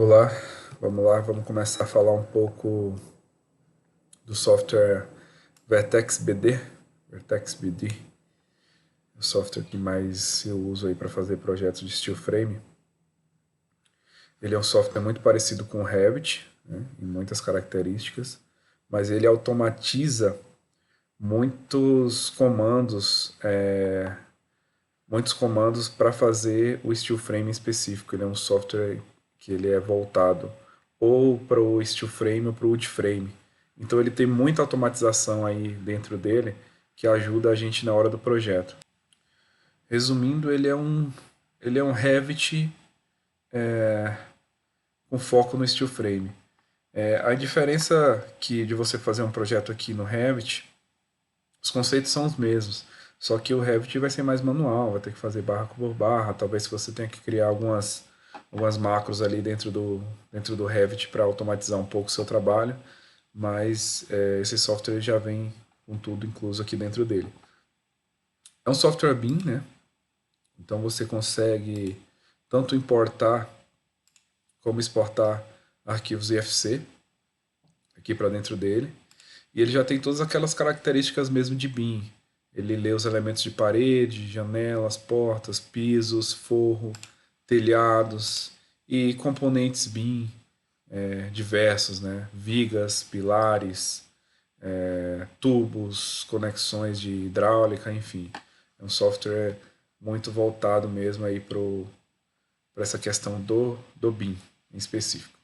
Olá, vamos lá, vamos começar a falar um pouco do software Vertex BD. Vertex BD é o software que mais eu uso aí para fazer projetos de steel frame. Ele é um software muito parecido com o Revit, né, em muitas características, mas ele automatiza muitos comandos, muitos comandos para fazer o steel frame específico. Ele é um software que ele é voltado ou para o steel frame ou para o wood frame. Então ele tem muita automatização aí dentro dele que ajuda a gente na hora do projeto. Resumindo, ele é um Revit com foco no steel frame. A diferença que de você fazer um projeto aqui no Revit, os conceitos são os mesmos, só que o Revit vai ser mais manual, vai ter que fazer barra por barra, talvez você tenha que criar algumas macros ali dentro do Revit para automatizar um pouco o seu trabalho, mas esse software já vem com tudo incluso aqui dentro dele. É um software BIM, né? Então você consegue tanto importar como exportar arquivos IFC aqui para dentro dele. E ele já tem todas aquelas características mesmo de BIM. Ele lê os elementos de parede, janelas, portas, pisos, forro, telhados e componentes BIM diversos, né? Vigas, pilares, tubos, conexões de hidráulica, enfim. É um software muito voltado mesmo aí para essa questão do BIM em específico.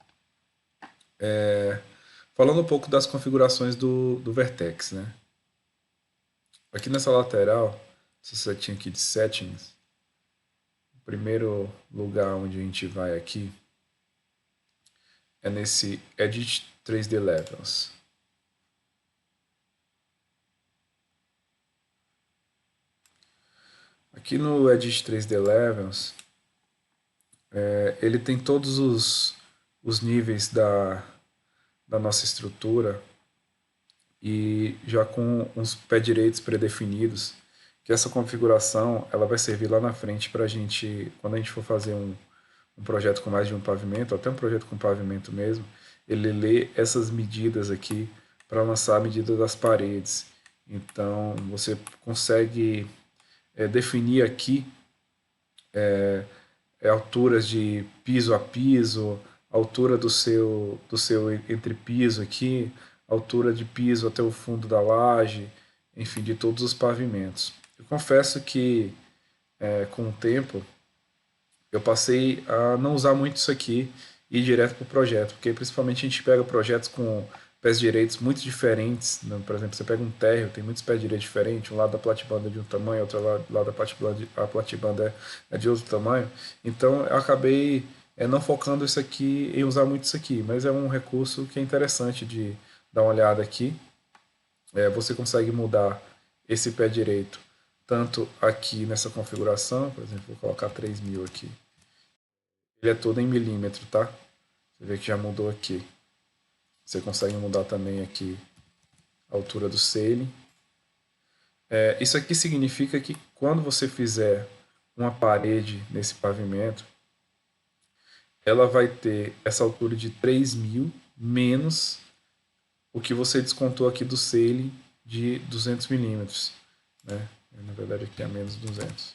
Falando um pouco das configurações do Vertex, né? Aqui nessa lateral, essa setinha aqui de Settings, o primeiro lugar onde a gente vai aqui é nesse Edit 3D Levels. Aqui no Edit 3D Levels, ele tem todos os níveis da nossa estrutura e já com uns pé direitos predefinidos, que essa configuração ela vai servir lá na frente para a gente, quando a gente for fazer um projeto com mais de um pavimento, até um projeto com pavimento mesmo, ele lê essas medidas aqui para lançar a medida das paredes. Então você consegue definir aqui alturas de piso a piso, altura do seu entrepiso aqui, altura de piso até o fundo da laje, enfim, de todos os pavimentos. Eu confesso que com o tempo eu passei a não usar muito isso aqui e ir direto para o projeto, porque principalmente a gente pega projetos com pés direitos muito diferentes, né? Por exemplo, você pega um térreo, tem muitos pés direitos diferentes, um lado da platibanda é de um tamanho, outro lado da platibanda é de outro tamanho, então eu acabei não focando isso aqui em usar muito isso aqui, mas é um recurso que é interessante de dar uma olhada aqui. Você consegue mudar esse pé direito tanto aqui nessa configuração, por exemplo, vou colocar 3000 aqui. Ele é todo em milímetro, tá? Você vê que já mudou aqui. Você consegue mudar também aqui a altura do ceiling. Isso aqui significa que quando você fizer uma parede nesse pavimento, ela vai ter essa altura de 3000 menos o que você descontou aqui do ceiling de 200 milímetros. Né? Na verdade aqui é menos 200.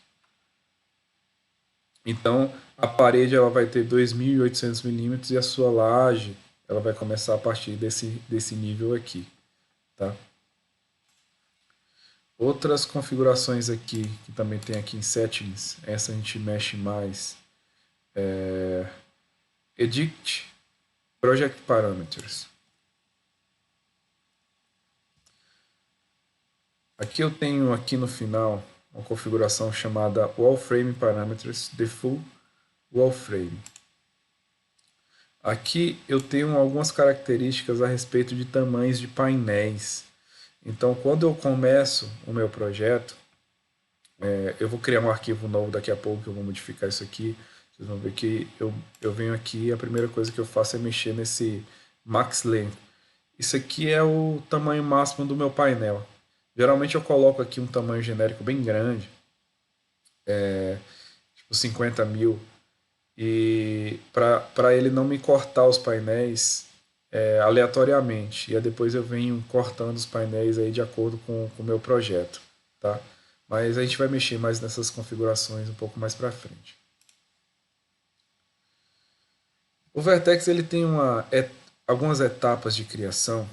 Então a parede ela vai ter 2.800 milímetros e a sua laje ela vai começar a partir desse nível aqui. Tá? Outras configurações aqui que também tem aqui em Settings, essa a gente mexe mais. Edit Project Parameters. Aqui eu tenho aqui no final uma configuração chamada Wallframe Parameters Default Wallframe. Aqui eu tenho algumas características a respeito de tamanhos de painéis. Então, quando eu começo o meu projeto, eu vou criar um arquivo novo daqui a pouco, eu vou modificar isso aqui. Vocês vão ver que eu venho aqui e a primeira coisa que eu faço é mexer nesse Max Length. Isso aqui é o tamanho máximo do meu painel. Geralmente eu coloco aqui um tamanho genérico bem grande, tipo 50.000, e para ele não me cortar os painéis aleatoriamente. E aí depois eu venho cortando os painéis aí de acordo com o meu projeto, tá? Mas a gente vai mexer mais nessas configurações um pouco mais para frente. O Vertex ele tem algumas etapas de criação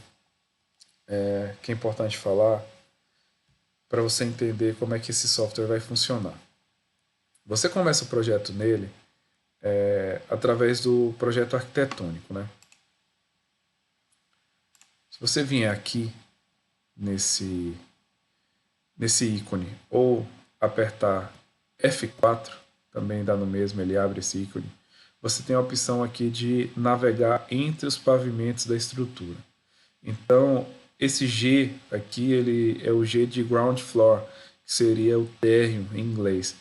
que é importante falar para você entender como é que esse software vai funcionar. Você começa o projeto nele através do projeto arquitetônico, né? Se você vier aqui nesse ícone ou apertar F4, também dá no mesmo, ele abre esse ícone, você tem a opção aqui de navegar entre os pavimentos da estrutura. Então, esse G aqui ele é o G de ground floor, que seria o térreo em inglês.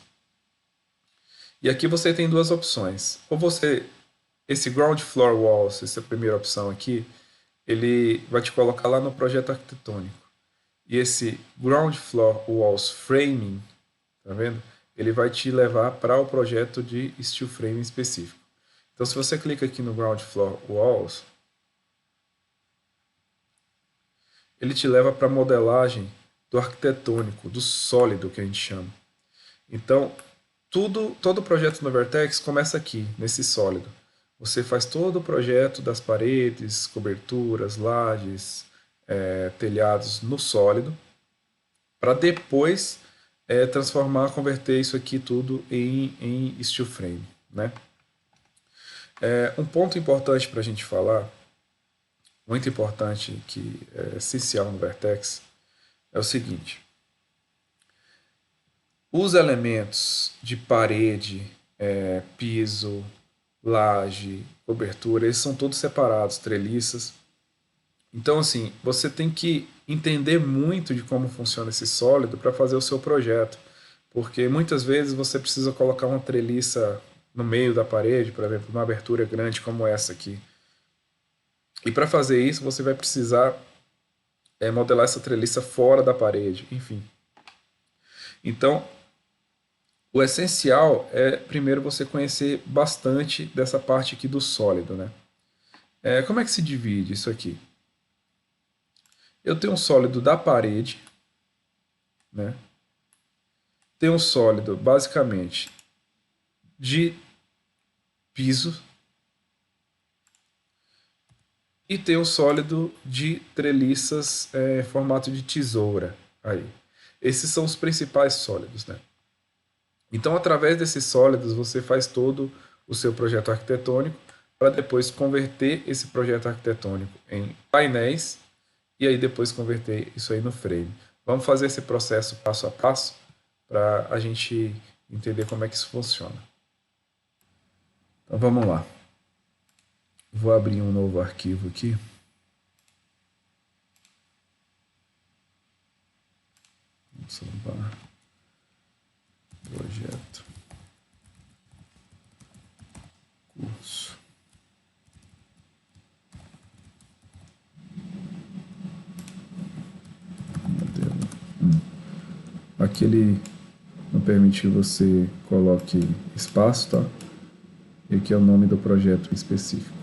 E aqui você tem duas opções. Ou esse ground floor walls, essa primeira opção aqui, ele vai te colocar lá no projeto arquitetônico. E esse ground floor walls framing, tá vendo? Ele vai te levar para o projeto de steel frame específico. Então, se você clica aqui no ground floor walls, ele te leva para a modelagem do arquitetônico, do sólido que a gente chama. Então, todo o projeto no Vertex começa aqui, nesse sólido. Você faz todo o projeto das paredes, coberturas, lajes, telhados no sólido, para depois converter isso aqui tudo em steel frame, né? Um ponto importante para a gente falar, muito importante, que é essencial no Vertex, é o seguinte: os elementos de parede, piso, laje, cobertura, eles são todos separados, treliças. Então, assim, você tem que entender muito de como funciona esse sólido para fazer o seu projeto, porque muitas vezes você precisa colocar uma treliça no meio da parede, por exemplo, uma abertura grande como essa aqui. E para fazer isso, você vai precisar modelar essa treliça fora da parede, enfim. Então, o essencial é primeiro você conhecer bastante dessa parte aqui do sólido, né? Como é que se divide isso aqui? Eu tenho um sólido da parede, né? Tenho um sólido basicamente de piso e tenho um sólido de treliças formato de tesoura. Aí, esses são os principais sólidos, né? Então, através desses sólidos, você faz todo o seu projeto arquitetônico para depois converter esse projeto arquitetônico em painéis e aí depois converter isso aí no frame. Vamos fazer esse processo passo a passo para a gente entender como é que isso funciona. Então vamos lá. Vou abrir um novo arquivo aqui. Vamos salvar. Projeto. Curso. Modelo. Aqui ele não permite que você coloque espaço, tá? E aqui é o nome do projeto específico.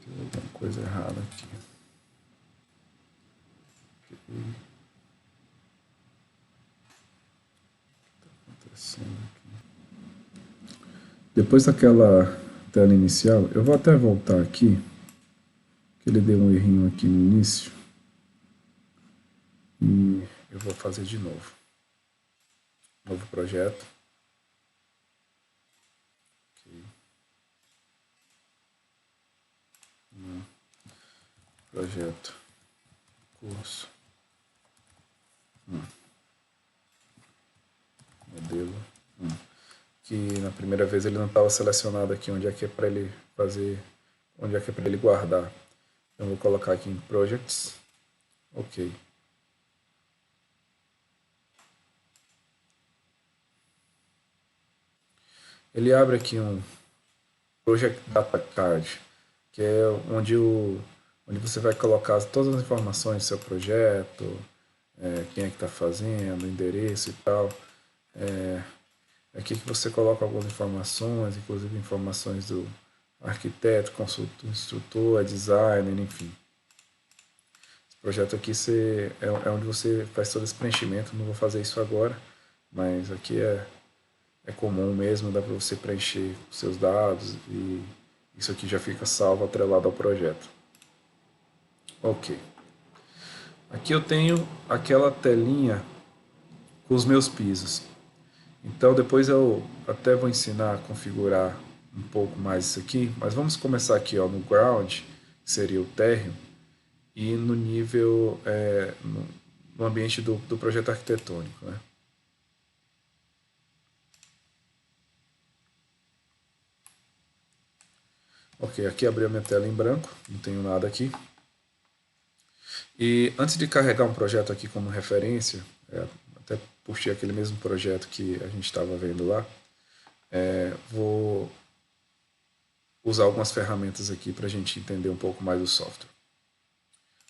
Tem alguma coisa errada aqui. Depois daquela tela inicial, eu vou até voltar aqui, que ele deu um errinho aqui no início, e eu vou fazer de novo. Novo projeto. Okay. Projeto. Curso. Modelo. Que na primeira vez ele não estava selecionado aqui onde é que é para ele fazer, onde é que é para ele guardar. Então vou colocar aqui em Projects. Ok. ele abre aqui um Project Data Card, que é onde você vai colocar todas as informações do seu projeto, quem é que está fazendo, o endereço e tal. Aqui que você coloca algumas informações, inclusive informações do arquiteto, consultor, instrutor, designer, enfim. Esse projeto aqui é onde você faz todo esse preenchimento. Não vou fazer isso agora, mas aqui é comum mesmo, dá para você preencher os seus dados e isso aqui já fica salvo, atrelado ao projeto. Ok. Aqui eu tenho aquela telinha com os meus pisos. Então depois eu até vou ensinar a configurar um pouco mais isso aqui, mas vamos começar aqui ó, no ground, que seria o térreo, e no nível, no ambiente do projeto arquitetônico. Né? Ok, aqui abriu a minha tela em branco, não tenho nada aqui. E antes de carregar um projeto aqui como referência, até puxei aquele mesmo projeto que a gente estava vendo lá, vou usar algumas ferramentas aqui para a gente entender um pouco mais do software.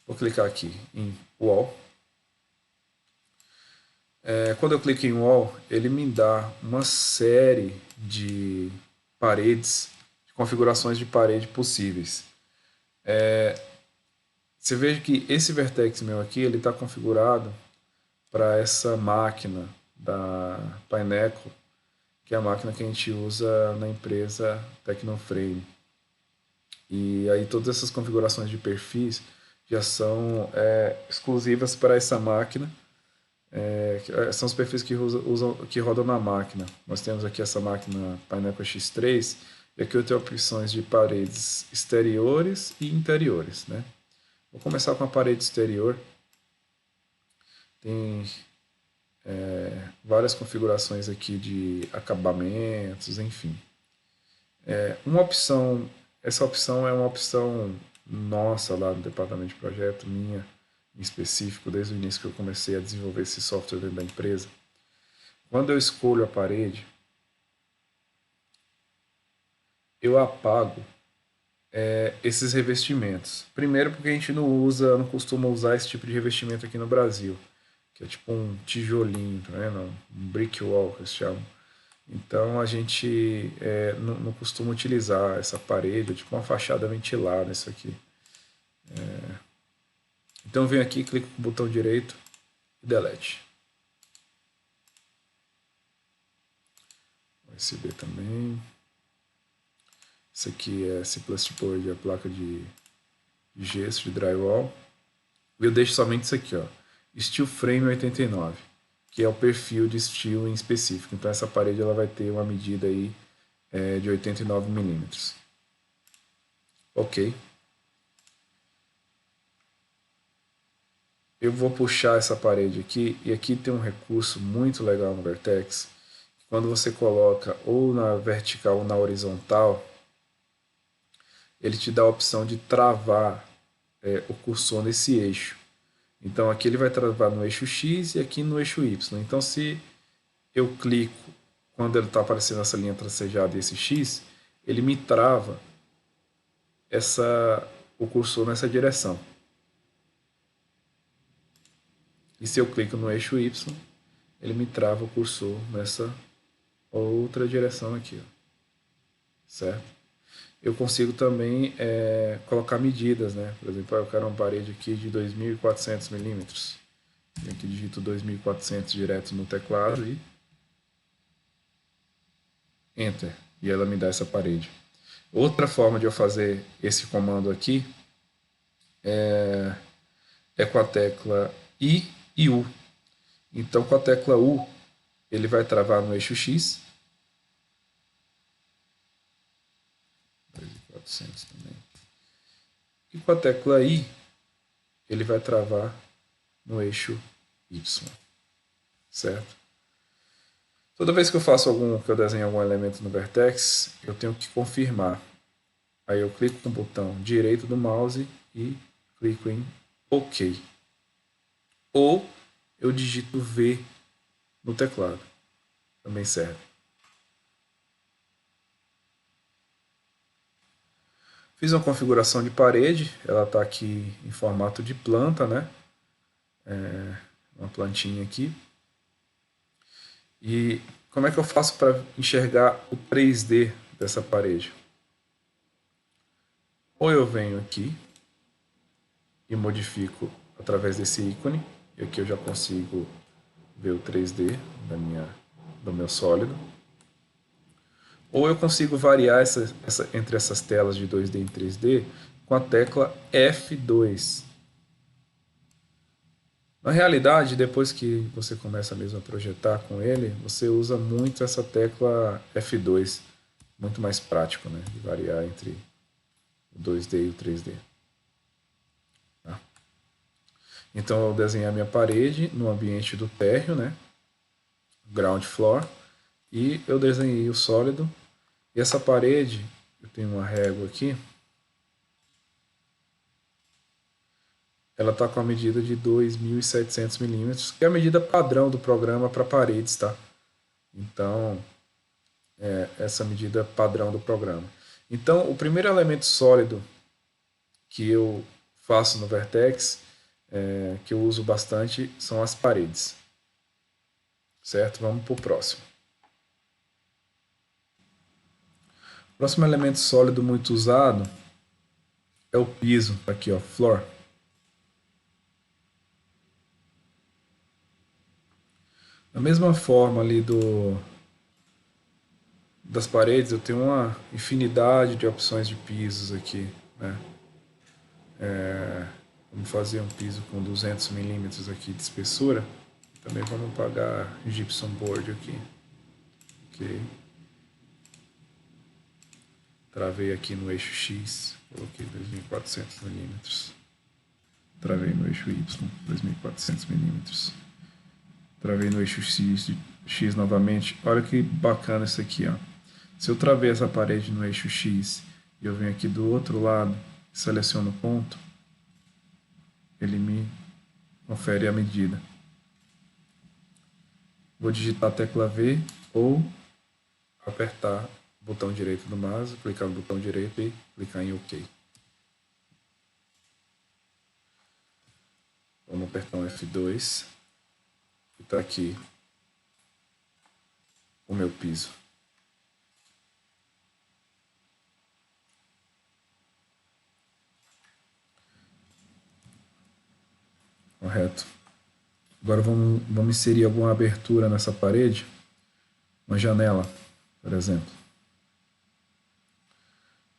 Vou clicar aqui em Wall. Quando eu clico em Wall, ele me dá uma série de paredes, de configurações de parede possíveis. Você vê que esse vertex meu aqui, ele está configurado para essa máquina da Pineco, que é a máquina que a gente usa na empresa Tecnoframe. E aí todas essas configurações de perfis já são exclusivas para essa máquina. São os perfis que rodam na máquina. Nós temos aqui essa máquina Pineapple X3, e aqui eu tenho opções de paredes exteriores e interiores. Né? Vou começar com a parede exterior. Tem várias configurações aqui de acabamentos, enfim. Uma opção, essa opção é uma opção nossa lá no departamento de projeto, minha em específico, desde o início que eu comecei a desenvolver esse software dentro da empresa. Quando eu escolho a parede, eu apago esses revestimentos. Primeiro porque a gente não costuma usar esse tipo de revestimento aqui no Brasil, que é tipo um tijolinho, tá vendo? Um brick wall que eles chamam. Então a gente não costuma utilizar essa parede, tipo uma fachada ventilada, isso aqui. Então eu venho aqui, clico com o botão direito e delete. USB também. Isso aqui é C++ Board, a placa de gesso, de drywall. E eu deixo somente isso aqui, ó, Steel Frame 89, que é o perfil de steel em específico. Então essa parede ela vai ter uma medida aí de 89 milímetros. Ok. Eu vou puxar essa parede aqui, e aqui tem um recurso muito legal no Vertex. Quando você coloca ou na vertical ou na horizontal, ele te dá a opção de travar o cursor nesse eixo. Então aqui ele vai travar no eixo X e aqui no eixo Y. Então se eu clico quando ele está aparecendo essa linha tracejada e esse X, ele me trava o cursor nessa direção. E se eu clico no eixo Y, ele me trava o cursor nessa outra direção aqui. Ó. Certo? Eu consigo também colocar medidas. Né? Por exemplo, eu quero uma parede aqui de 2.400 milímetros. E aqui digito 2.400 direto no teclado e Enter. E ela me dá essa parede. Outra forma de eu fazer esse comando aqui é com a tecla I e U. Então, com a tecla U, ele vai travar no eixo X. 2.400 também. E com a tecla I, ele vai travar no eixo Y. Certo? Toda vez que eu desenho algum elemento no Vertex, eu tenho que confirmar. Aí eu clico com o botão direito do mouse e clico em OK. Ou eu digito V no teclado. Também serve. Fiz uma configuração de parede, ela está aqui em formato de planta, né? Uma plantinha aqui. E como é que eu faço para enxergar o 3D dessa parede? Ou eu venho aqui e modifico através desse ícone, e aqui eu já consigo ver o 3D do meu sólido. Ou eu consigo variar entre essas telas de 2D e 3D com a tecla F2. Na realidade, depois que você começa mesmo a projetar com ele, você usa muito essa tecla F2, muito mais prático, né, de variar entre o 2D e o 3D. Tá? Então eu desenhei a minha parede no ambiente do térreo, né, ground floor, e eu desenhei o sólido. E essa parede, eu tenho uma régua aqui, ela está com a medida de 2.700 milímetros, que é a medida padrão do programa para paredes, tá? Então, essa medida padrão do programa. Então, o primeiro elemento sólido que eu faço no Vertex, que eu uso bastante, são as paredes. Certo? Vamos para o próximo. O próximo elemento sólido muito usado é o piso, aqui ó, floor. Da mesma forma ali das paredes, eu tenho uma infinidade de opções de pisos aqui, né? Vamos fazer um piso com 200 milímetros aqui de espessura. Também vamos pagar gypsum board aqui. Ok. Travei aqui no eixo X, coloquei 2.400 milímetros. Travei no eixo Y, 2.400 milímetros. Travei no eixo X novamente. Olha que bacana isso aqui, ó. Se eu travei essa parede no eixo X e eu venho aqui do outro lado, seleciono o ponto, ele me confere a medida. Vou digitar a tecla V ou apertar o botão direito do mouse, clicar no botão direito e clicar em OK. Vamos apertar um F2 e está aqui o meu piso. Correto. Agora vamos inserir alguma abertura nessa parede, uma janela, por exemplo.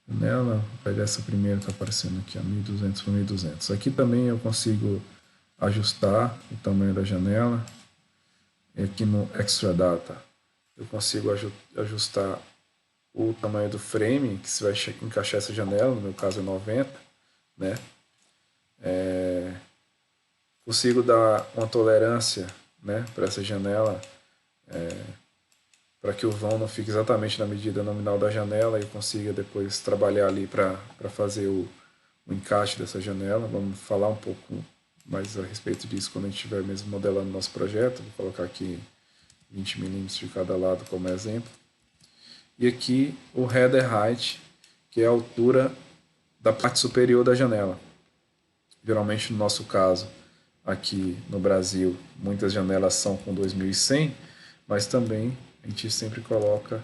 Janela, vou pegar essa primeira que está aparecendo aqui, 1200 por 1200. Aqui também eu consigo ajustar o tamanho da janela. E aqui no Extra Data eu consigo ajustar o tamanho do frame que se vai encaixar essa janela, no meu caso é 90, né? Consigo dar uma tolerância, né, para essa janela, para que o vão não fique exatamente na medida nominal da janela e eu consiga depois trabalhar ali para fazer o encaixe dessa janela. Vamos falar um pouco mais a respeito disso quando a gente estiver mesmo modelando nosso projeto. Vou colocar aqui 20 milímetros de cada lado como exemplo. E aqui o header height, que é a altura da parte superior da janela. Geralmente no nosso caso, aqui no Brasil, muitas janelas são com 2100, mas também a gente sempre coloca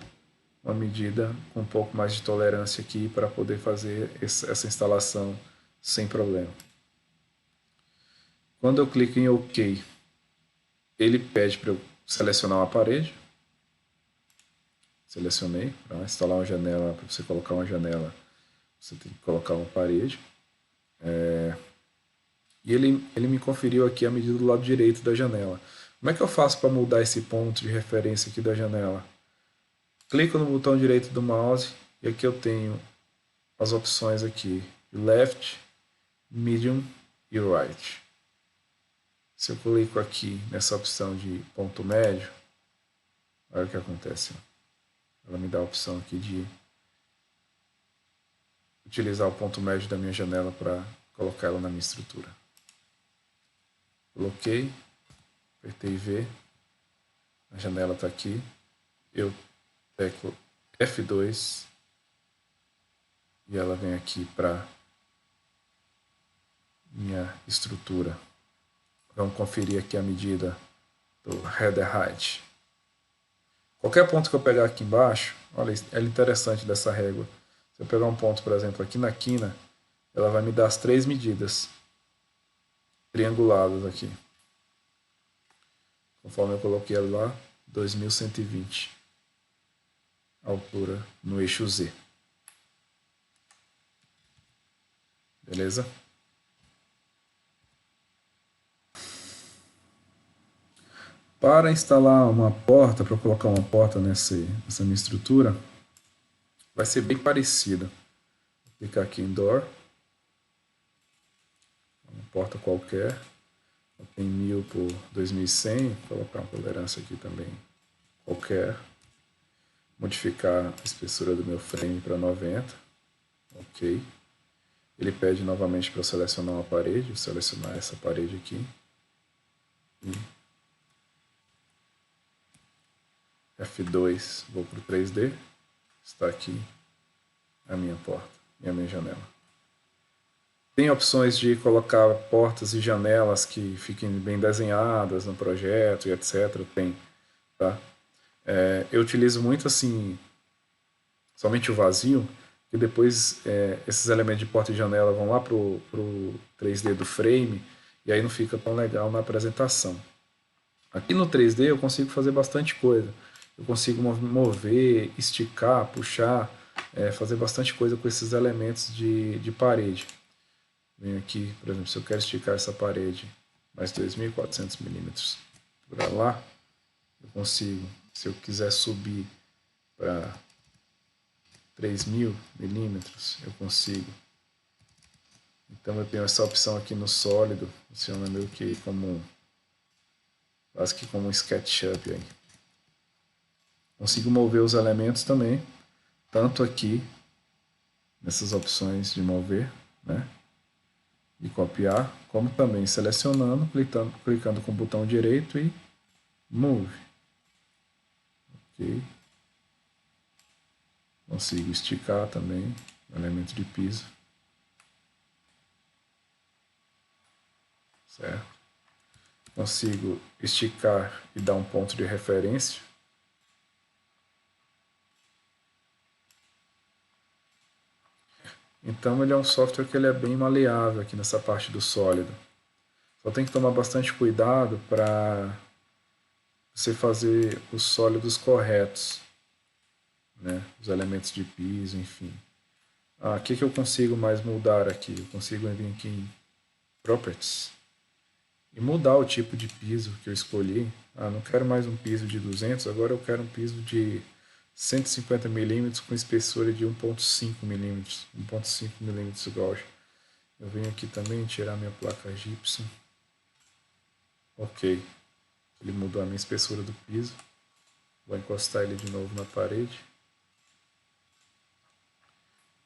uma medida com um pouco mais de tolerância aqui para poder fazer essa instalação sem problema. Quando eu clico em OK, ele pede para eu selecionar uma parede. Selecionei. Para instalar uma janela, para você colocar uma janela, você tem que colocar uma parede. E ele me conferiu aqui a medida do lado direito da janela. Como é que eu faço para mudar esse ponto de referência aqui da janela? Clico no botão direito do mouse e aqui eu tenho as opções aqui, left, medium e right. Se eu clico aqui nessa opção de ponto médio, olha o que acontece. Ela me dá a opção aqui de utilizar o ponto médio da minha janela para colocar ela na minha estrutura. Coloquei, apertei V, a janela está aqui, eu teclo F2 e ela vem aqui para minha estrutura. Vamos conferir aqui a medida do header height. Qualquer ponto que eu pegar aqui embaixo, olha, é interessante dessa régua. Se eu pegar um ponto, por exemplo, aqui na quina, ela vai me dar as 3 medidas trianguladas aqui. Conforme eu coloquei ela lá, 2120. Altura no eixo Z. Beleza? Para instalar uma porta, para colocar uma porta nessa minha estrutura, vai ser bem parecida. Vou clicar aqui em Door. Uma porta qualquer. Tem 1000 por 2100. Vou colocar uma tolerância aqui também qualquer. Modificar a espessura do meu frame para 90. Ok. Ele pede novamente para eu selecionar uma parede. Vou selecionar essa parede aqui. E F2, vou para o 3D. Está aqui a minha porta e a minha janela. Tem opções de colocar portas e janelas que fiquem bem desenhadas no projeto e etc. Tem, tá? Eu utilizo muito assim, somente o vazio, que depois esses elementos de porta e janela vão lá pro 3D do frame e aí não fica tão legal na apresentação. Aqui no 3D eu consigo fazer bastante coisa. Eu consigo mover, esticar, puxar, fazer bastante coisa com esses elementos de parede. Venho aqui, por exemplo, se eu quero esticar essa parede mais 2.400 milímetros para lá, eu consigo. Se eu quiser subir para 3.000 milímetros, eu consigo. Então eu tenho essa opção aqui no sólido, funciona meio que como quase que como um SketchUp aí. Consigo mover os elementos também, tanto aqui nessas opções de mover, né? E copiar, como também selecionando, clicando com o botão direito e Move. Ok. Consigo esticar também o elemento de piso. Certo? Consigo esticar e dar um ponto de referência. Então ele é um software que ele é bem maleável aqui nessa parte do sólido. Só tem que tomar bastante cuidado para você fazer os sólidos corretos, né? Os elementos de piso, enfim. O que eu consigo mais mudar aqui? Eu consigo vir aqui em Properties e mudar o tipo de piso que eu escolhi. Não quero mais um piso de 200, agora eu quero um piso de 150 milímetros com espessura de 1.5 milímetros, 1.5 milímetros gauge. Eu venho aqui também tirar minha placa gypsum. Ok, ele mudou a minha espessura do piso. Vou encostar ele de novo na parede.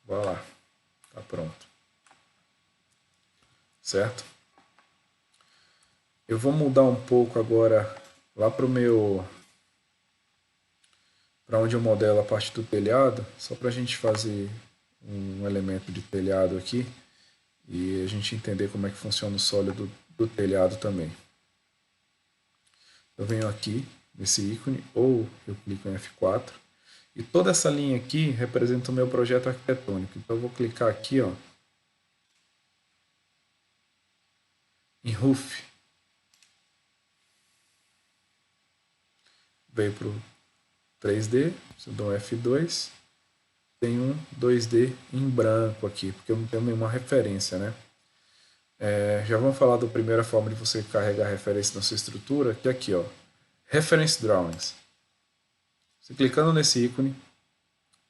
Vai lá, tá pronto. Certo? Eu vou mudar um pouco agora lá para onde eu modelo a parte do telhado, só para a gente fazer um elemento de telhado aqui e a gente entender como é que funciona o sólido do telhado também. Eu venho aqui nesse ícone ou eu clico em F4 e toda essa linha aqui representa o meu projeto arquitetônico. Então eu vou clicar aqui, ó, em Roof. Veio para o 3D, eu dou um F2, tem um 2D em branco aqui, porque eu não tenho nenhuma referência, né? Já vamos falar da primeira forma de você carregar referência na sua estrutura, que é aqui, ó, Reference Drawings. Você clicando nesse ícone,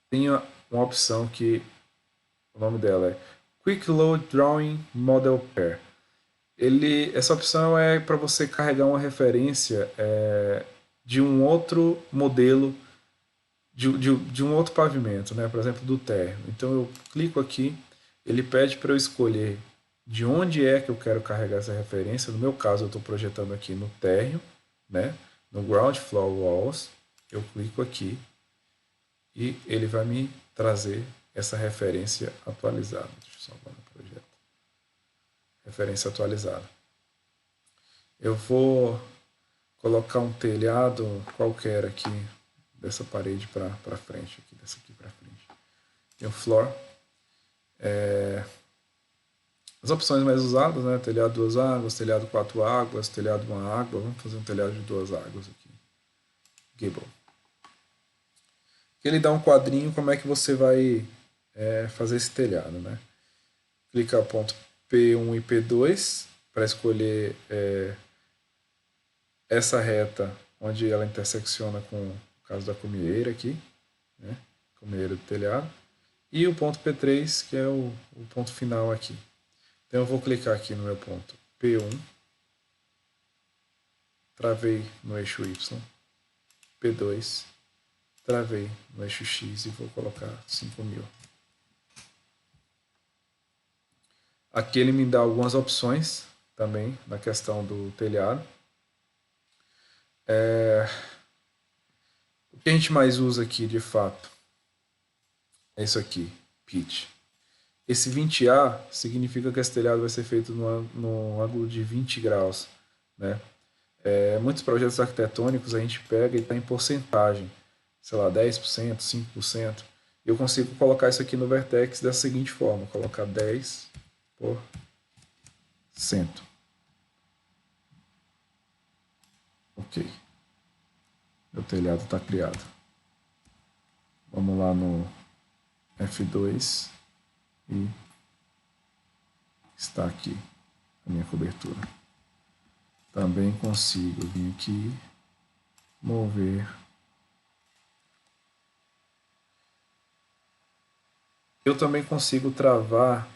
tem uma opção que o nome dela é Quick Load Drawing Model Pair. Essa opção é para você carregar uma referência de um outro modelo, de um outro pavimento, né? Por exemplo, do térreo. Então eu clico aqui, ele pede para eu escolher de onde é que eu quero carregar essa referência. No meu caso, eu estou projetando aqui no térreo, né? No Ground Floor Walls. Eu clico aqui e ele vai me trazer essa referência atualizada. Deixa eu salvar no projeto. Referência atualizada. Eu vou colocar um telhado qualquer aqui dessa parede para frente, aqui, dessa aqui para frente. Tem o floor. As opções mais usadas, né? Telhado 2 águas, telhado 4 águas, telhado 1 água. Vamos fazer um telhado de 2 águas aqui. Gable. Ele dá um quadrinho como é que você vai fazer esse telhado, né? Clica no ponto P1 e P2 para escolher essa reta onde ela intersecciona com o caso da cumieira aqui, né? Cumieira do telhado. E o ponto P3, que é o ponto final aqui. Então eu vou clicar aqui no meu ponto P1, travei no eixo Y, P2, travei no eixo X e vou colocar 5.000. Aqui ele me dá algumas opções também na questão do telhado. O que a gente mais usa aqui de fato é isso aqui, pitch. Esse 20A significa que esse telhado vai ser feito no ângulo de 20 graus, né? Muitos projetos arquitetônicos a gente pega e está em porcentagem, sei lá, 10%, 5%. Eu consigo colocar isso aqui no Vertex da seguinte forma, colocar 10%. Ok. Meu telhado está criado. Vamos lá no F2 e está aqui a minha cobertura. Também consigo vir aqui, mover. Eu também consigo travar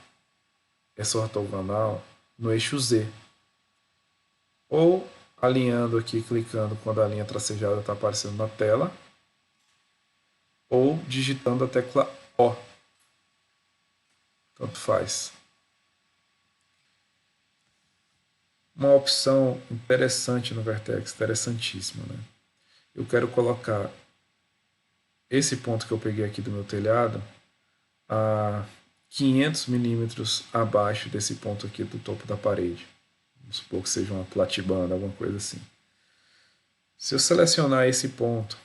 essa ortogonal no eixo Z. Ou alinhando aqui, clicando quando a linha tracejada está aparecendo na tela, ou digitando a tecla O. Tanto faz. Uma opção interessante no Vertex, interessantíssima, né? Eu quero colocar esse ponto que eu peguei aqui do meu telhado a 500 milímetros abaixo desse ponto aqui do topo da parede. Vamos supor que seja uma platibanda, alguma coisa assim. Se eu selecionar esse ponto,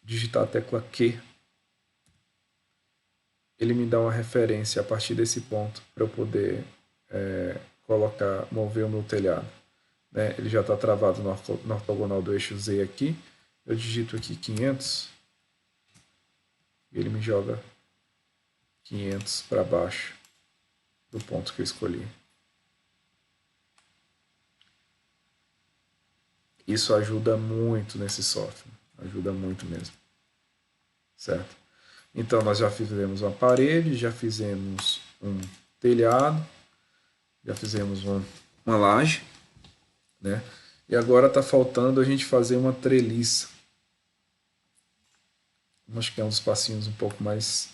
digitar a tecla Q, ele me dá uma referência a partir desse ponto para eu poder mover o meu telhado. Né? Ele já está travado no ortogonal do eixo Z aqui. Eu digito aqui 500 e ele me joga 500 para baixo do ponto que eu escolhi. Isso ajuda muito nesse software, ajuda muito mesmo, certo? Então nós já fizemos uma parede, já fizemos um telhado, já fizemos uma laje, né? E agora está faltando a gente fazer uma treliça. Acho que é um dos passinhos um pouco mais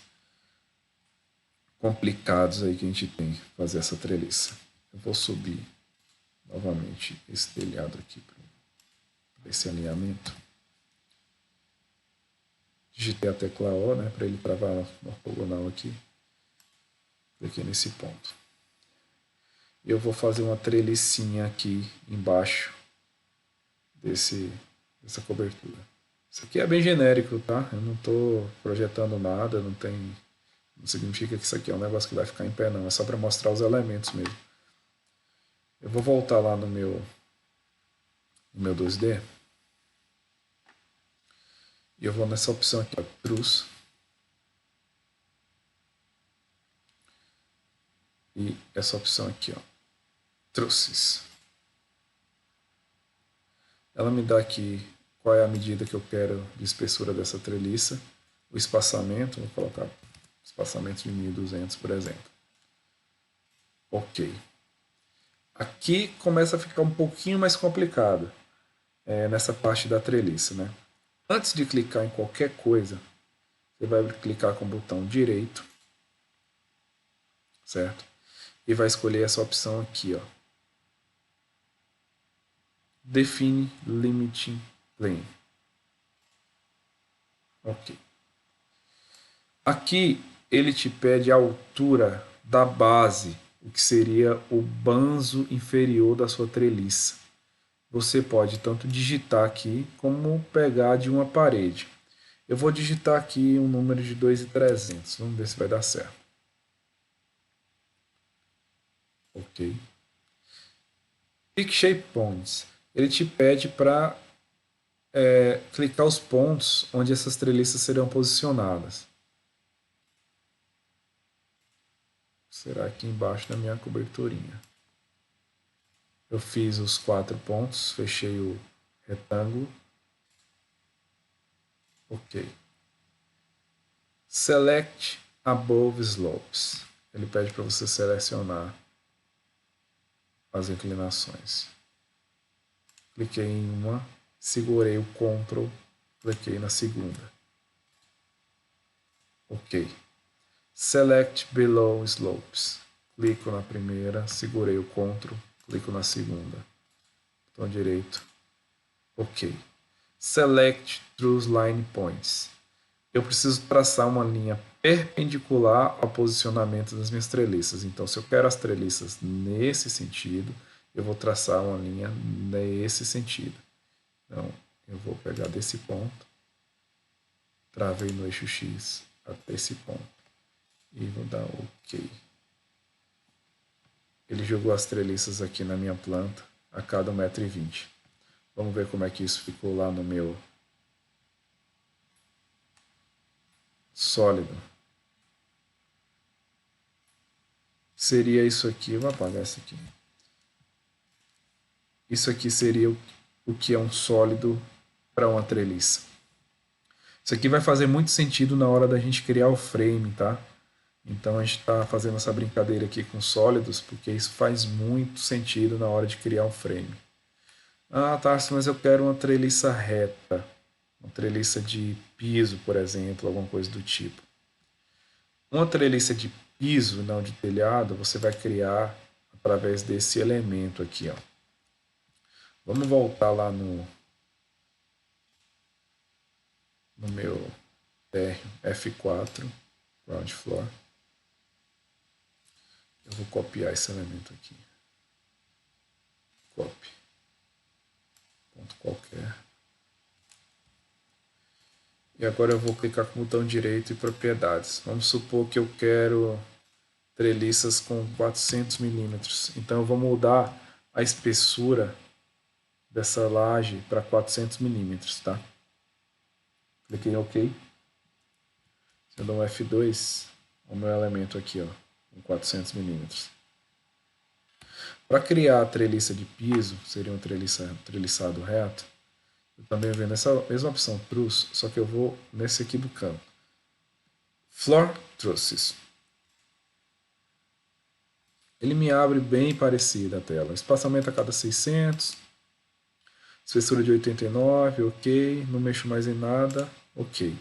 complicados aí que a gente tem fazer essa treliça. Eu vou subir novamente esse telhado aqui para esse alinhamento. Digitei a tecla O, né, para ele travar no ortogonal aqui nesse ponto. Eu vou fazer uma trelicinha aqui embaixo dessa cobertura. Isso aqui é bem genérico, tá? Eu não estou projetando nada, não significa que isso aqui é um negócio que vai ficar em pé, não. É só para mostrar os elementos mesmo. Eu vou voltar lá no meu 2D. E eu vou nessa opção aqui, ó, Truss. E essa opção aqui, ó, Trusses. Ela me dá aqui qual é a medida que eu quero de espessura dessa treliça. O espaçamento, vou colocar espaçamento de 1200, por exemplo. Ok. Aqui começa a ficar um pouquinho mais complicado nessa parte da treliça, né? Antes de clicar em qualquer coisa, você vai clicar com o botão direito, certo? E vai escolher essa opção aqui, ó. Define Limiting Plane. Ok. Aqui ele te pede a altura da base, o que seria o banzo inferior da sua treliça. Você pode tanto digitar aqui, como pegar de uma parede. Eu vou digitar aqui um número de 2.300. Vamos ver se vai dar certo. Ok. Pick Shape Points. Ele te pede para clicar os pontos onde essas treliças serão posicionadas. Será aqui embaixo da minha coberturinha. Eu fiz os 4 pontos, fechei o retângulo. Ok. Select Above Slopes. Ele pede para você selecionar as inclinações. Cliquei em uma, segurei o Ctrl, cliquei na segunda. Ok. Select Below Slopes. Clico na primeira, segurei o Ctrl, clico na segunda. Botão direito. Ok. Select Through Line Points. Eu preciso traçar uma linha perpendicular ao posicionamento das minhas treliças. Então, se eu quero as treliças nesse sentido, eu vou traçar uma linha nesse sentido. Então, eu vou pegar desse ponto, travei no eixo X até esse ponto e vou dar OK. Ele jogou as treliças aqui na minha planta a cada 1,20 m. Vamos ver como é que isso ficou lá no meu sólido. Seria isso aqui, vou apagar isso aqui. Isso aqui seria o que é um sólido para uma treliça. Isso aqui vai fazer muito sentido na hora da gente criar o frame, tá? Então a gente está fazendo essa brincadeira aqui com sólidos, porque isso faz muito sentido na hora de criar um frame. Ah, Tarso, mas eu quero uma treliça reta, uma treliça de piso, por exemplo, alguma coisa do tipo. Uma treliça de piso, não de telhado, você vai criar através desse elemento aqui, ó. Vamos voltar lá no meu térreo F4, ground floor. Eu vou copiar esse elemento aqui. Copy. Ponto qualquer. E agora eu vou clicar com o botão direito e propriedades. Vamos supor que eu quero treliças com 400 milímetros. Então eu vou mudar a espessura dessa laje para 400 milímetros, tá? Cliquei em OK. Se eu dou um F2, o meu elemento aqui, ó, com 400 milímetros. Para criar a treliça de piso, seria um treliçado reto, eu também venho nessa mesma opção, Truss, só que eu vou nesse aqui do canto. Floor Trusses. Ele me abre bem parecida a tela. Espaçamento a cada 600. Espessura de 89, ok. Não mexo mais em nada, ok.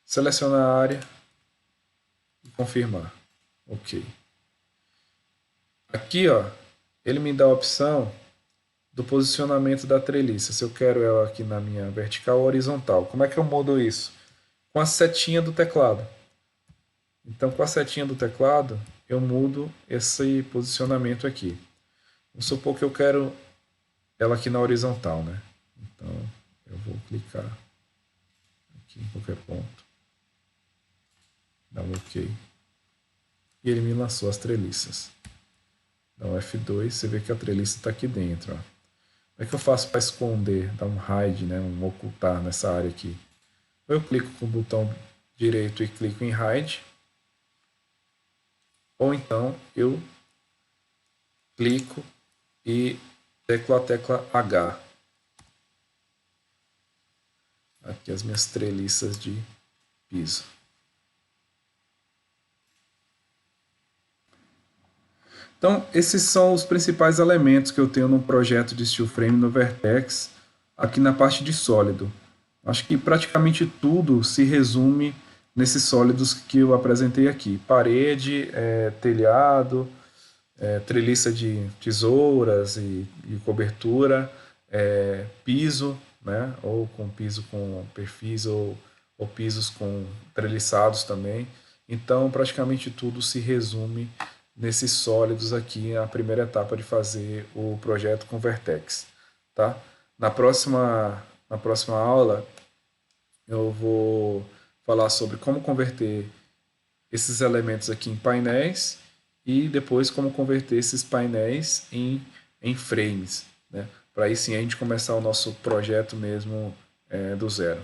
Selecionar a área e confirmar, ok. Aqui, ó, ele me dá a opção do posicionamento da treliça. Se eu quero ela aqui na minha vertical ou horizontal. Como é que eu mudo isso? Com a setinha do teclado. Então, com a setinha do teclado, eu mudo esse posicionamento aqui. Vamos supor que eu quero ela aqui na horizontal, né? Então, eu vou clicar aqui em qualquer ponto. Dá um OK. E ele me lançou as treliças. Dá um F2, você vê que a treliça está aqui dentro, ó. Como é que eu faço para esconder, dar um hide, né, um ocultar nessa área aqui? Eu clico com o botão direito e clico em hide. Ou então eu clico e teclo a tecla H. Aqui as minhas treliças de piso. Então, esses são os principais elementos que eu tenho no projeto de steel frame no Vertex, aqui na parte de sólido. Acho que praticamente tudo se resume nesses sólidos que eu apresentei aqui. Parede, telhado, treliça de tesouras e cobertura, piso, né, ou com piso com perfis ou pisos com treliçados também. Então, praticamente tudo se resume nesses sólidos aqui, a primeira etapa de fazer o projeto com Vertex, tá? Na próxima aula, eu vou falar sobre como converter esses elementos aqui em painéis e depois como converter esses painéis em frames, né? Para aí sim a gente começar o nosso projeto mesmo do zero.